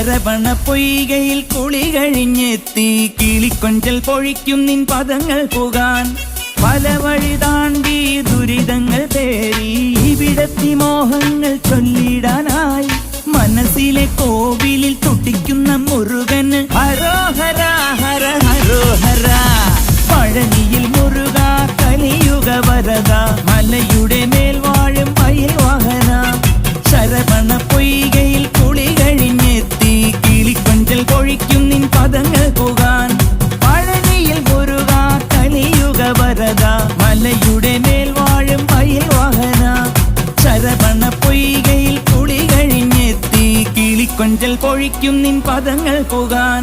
ശരവണ പൊയ്കയിൽ കുളി കഴിഞ്ഞെത്തി കിളിക്കൊഞ്ചൽ പൊഴിക്കും നിൻ പദങ്ങൾ പുകാൻ പല വഴി താണ്ടി ദുരിതങ്ങൾ തേറി ഇവിടത്തി മോഹങ്ങൾ ചൊല്ലിടാനായി മനസ്സിലെ കോവിലിൽ തുടിക്കുന്ന മുരുകന് ഹരോഹര ഹര ഹരോഹര പഴനിയിൽ മുരുക കലിയുഗ വരദ മലയുടെ മേൽ വാഴും മയിൽ വാഹന ശരവണ പൊയ്കയിൽ കുളി കഴിഞ്ഞെത്തി കിളിക്കൊഞ്ചൽ പൊഴിക്കും നിൻ പദങ്ങൾ പോകാൻ പഴനിയിൽ മുരുക കലിയുഗ വരദ മലയുടെ മേൽ വാഴും മയിൽ വാഹന ശരവണ പൊയ്കയിൽ കുളി കഴിഞ്ഞെത്തി കിളിക്കൊഞ്ചൽ പൊഴിക്കും നിൻ പദങ്ങൾ പോകാൻ